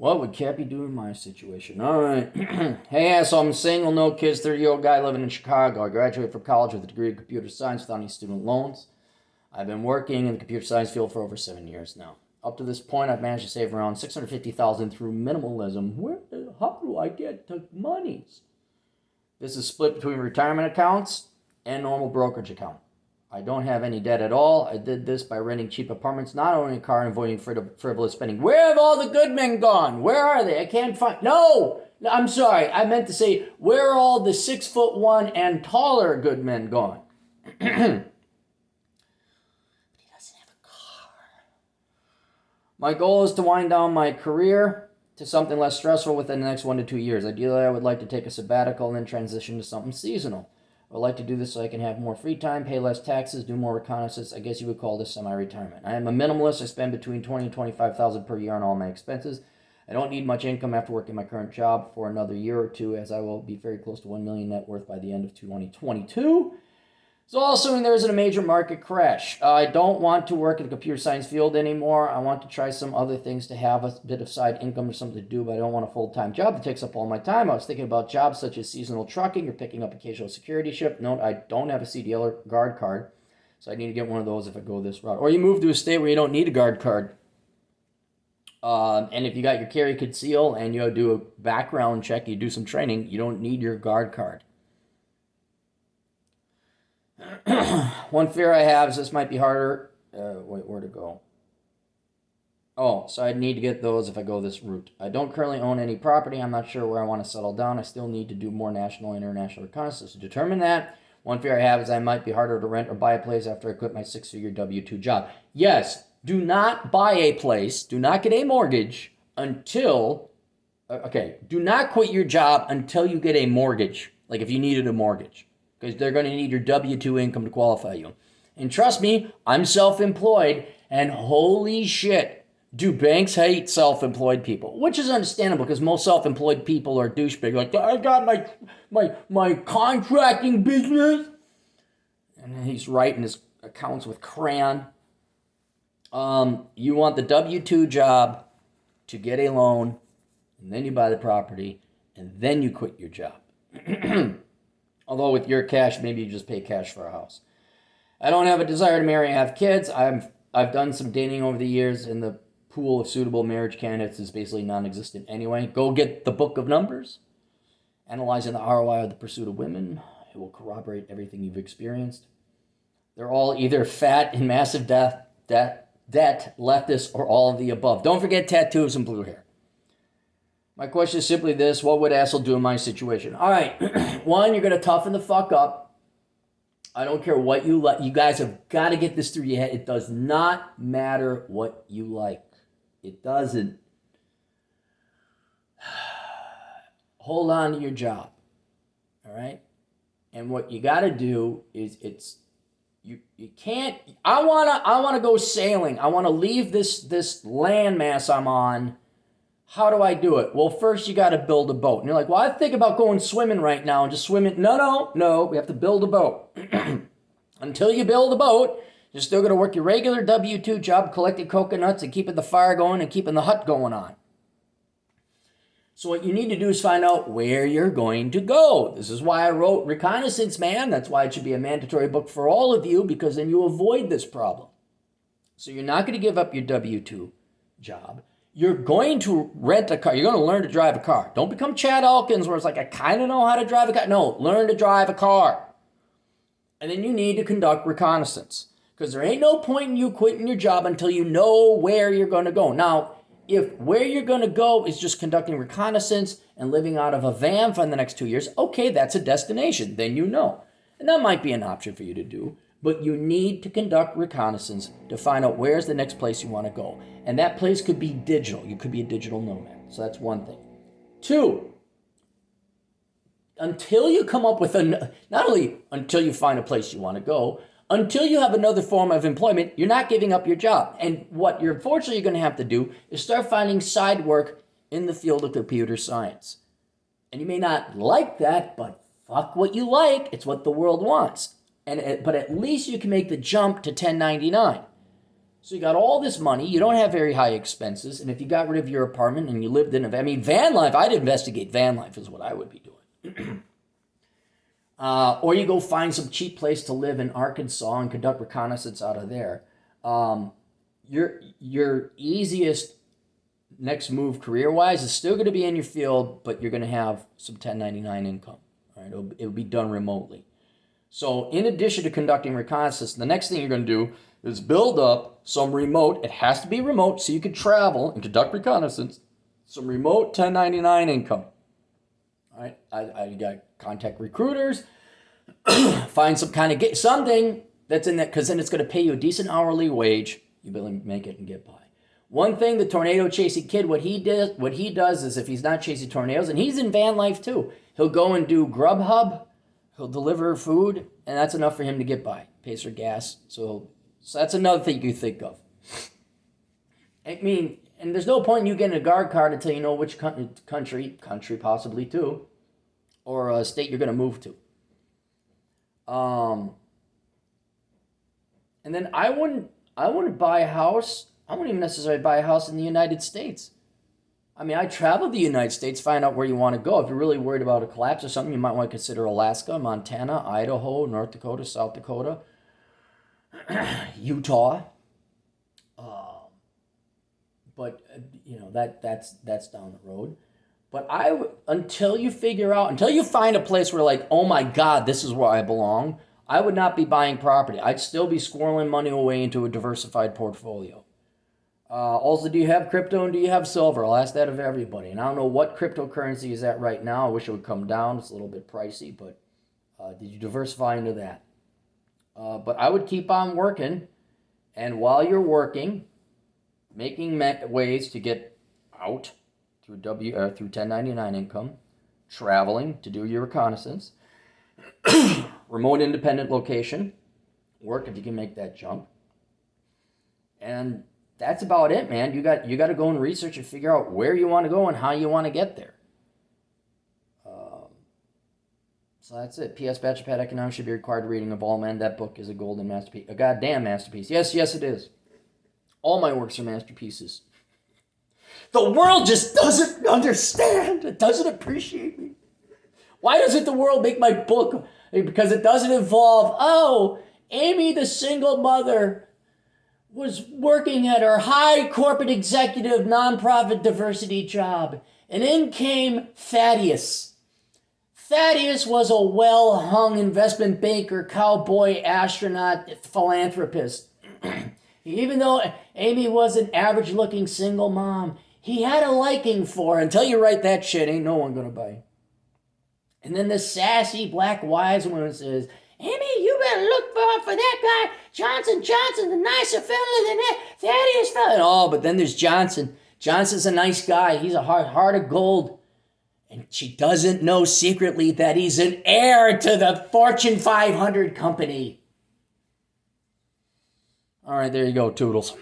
What would Cappy do in my situation? All right. Hey, so I'm single, no kids, 30-year-old guy living in Chicago. I graduated from college with a degree in computer science without any student loans. I've been working in the computer science field for over 7 years now. Up to this point, I've managed to save around $650,000 through minimalism. How do I get the monies? This is split between retirement accounts and normal brokerage account. I don't have any debt at all. I did this by renting cheap apartments, not owning a car, and avoiding frivolous spending. Where have all the good men gone? Where are they? I can't find... No, I'm sorry. I meant to say, where are all the 6'1" and taller good men gone? But he doesn't have a car. My goal is to wind down my career to something less stressful within the next 1 to 2 years. Ideally, I would like to take a sabbatical and then transition to something seasonal. I would like to do this so I can have more free time, pay less taxes, do more reconnaissance. I guess you would call this semi-retirement. I am a minimalist. I spend between $20,000 and $25,000 per year on all my expenses. I don't need much income after working my current job for another year or two, as I will be very close to $1 million net worth by the end of 2022. So also, there isn't a major market crash. I don't want to work in the computer science field anymore. I want to try some other things to have a bit of side income or something to do, but I don't want a full-time job that takes up all my time. I was thinking about jobs such as seasonal trucking or picking up occasional security shift. Note, I don't have a CDL or guard card, so I need to get one of those if I go this route. Or you move to a state where you don't need a guard card. And if you got your carry conceal and you do a background check, you do some training, you don't need your guard card. One fear I have is this might be harder. Wait, where to go? Oh, so I need to get those if I go this route. I don't currently own any property. I'm not sure where I want to settle down. I still need to do more national and international reconnaissance to determine that. One fear I have is I might be harder to rent or buy a place after I quit my 6-figure W-2 job. Yes, do not buy a place. Do not get a mortgage until... do not quit your job until you get a mortgage. Like if you needed a mortgage. Because they're going to need your W-2 income to qualify you. And trust me, I'm self-employed, and holy shit, do banks hate self-employed people. Which is understandable, because most self-employed people are douchebags. Like, I got my contracting business. And he's writing his accounts with crayon. You want the W-2 job to get a loan, and then you buy the property, and then you quit your job. Although with your cash, maybe you just pay cash for a house. I don't have a desire to marry and have kids. I've done some dating over the years, and the pool of suitable marriage candidates is basically non-existent anyway. Go get the book of numbers. Analyzing the ROI of the pursuit of women. It will corroborate everything you've experienced. They're all either fat and massive debt, leftist, or all of the above. Don't forget tattoos and blue hair. My question is simply this: what would Assel do in my situation? All right, one, you're going to toughen the fuck up. I don't care what you like. You guys have got to get this through your head. It does not matter what you like. It doesn't. Hold on to your job. All right? And what you got to do is you can't. I want to go sailing. I want to leave this landmass I'm on. How do I do it? Well, first you got to build a boat. And you're like, well, I think about going swimming right now and just swimming. No. We have to build a boat. Until you build a boat, you're still going to work your regular W-2 job, collecting coconuts and keeping the fire going and keeping the hut going on. So what you need to do is find out where you're going to go. This is why I wrote Reconnaissance Man. That's why it should be a mandatory book for all of you, because then you avoid this problem. So you're not going to give up your W-2 job. You're going to rent a car. You're going to learn to drive a car. Don't become Chad Elkins where it's like, I kind of know how to drive a car. No, learn to drive a car. And then you need to conduct reconnaissance, because there ain't no point in you quitting your job until you know where you're going to go. Now, if where you're going to go is just conducting reconnaissance and living out of a van for the next 2 years, okay, that's a destination. Then you know. And that might be an option for you to do. But you need to conduct reconnaissance to find out where's the next place you want to go. And that place could be digital. You could be a digital nomad. So that's one thing. Two, until you come up with not only until you find a place you want to go, until you have another form of employment, you're not giving up your job. And what you're unfortunately going to have to do is start finding side work in the field of computer science. And you may not like that, but fuck what you like. It's what the world wants. But at least you can make the jump to 1099. So you got all this money, you don't have very high expenses, and if you got rid of your apartment and you lived in van life, I'd investigate van life is what I would be doing. Or you go find some cheap place to live in Arkansas and conduct reconnaissance out of there. Your easiest next move career-wise is still going to be in your field, but you're going to have some 1099 income. Right? It'll be done remotely. So in addition to conducting reconnaissance, the next thing you're going to do is build up some remote. It has to be remote so you can travel and conduct reconnaissance. Some remote 1099 income. All right, I got to contact recruiters, find some kind of something that's in that, because then it's going to pay you a decent hourly wage. You better make it and get by. One thing, the tornado chasing kid, what he does is, if he's not chasing tornadoes, and he's in van life too, he'll go and do Grubhub, he'll deliver food, and that's enough for him to get by. Pays for gas, so that's another thing you think of. I mean, and there's no point in you getting a guard card until you know which country possibly too, or a state you're going to move to. And then I wouldn't buy a house. I wouldn't even necessarily buy a house in the United States. I mean, I traveled the United States, find out where you want to go. If you're really worried about a collapse or something, you might want to consider Alaska, Montana, Idaho, North Dakota, South Dakota, Utah. But that's down the road. But until you find a place where, like, oh my God, this is where I belong, I would not be buying property. I'd still be squirreling money away into a diversified portfolio. Also, do you have crypto and do you have silver? I'll ask that of everybody. And I don't know what cryptocurrency is at right now. I wish it would come down. It's a little bit pricey, but did you diversify into that? But I would keep on working. And while you're working, making ways to get out through 1099 income, traveling to do your reconnaissance, remote independent location, work if you can make that jump. And that's about it, man. You got to go and research and figure out where you want to go and how you want to get there. So that's it. P.S. Bachelor Pad Economics should be required reading of all men. That book is a golden masterpiece. A goddamn masterpiece. Yes, it is. All my works are masterpieces. The world just doesn't understand. It doesn't appreciate me. Why doesn't the world make my book? Because it doesn't involve, Amy, the single mother, was working at her high corporate executive nonprofit diversity job. And in came Thaddeus. Thaddeus was a well-hung investment banker, cowboy, astronaut, philanthropist. Even though Amy was an average-looking single mom, he had a liking for her. Until you write that shit, ain't no one gonna buy. And then the sassy black wise woman says, Amy, you better look for that guy, Johnson, the nicer fella than that Thaddeus fella. But then there's Johnson. Johnson's a nice guy. He's a heart of gold. And she doesn't know secretly that he's an heir to the Fortune 500 company. All right, there you go, Toodles.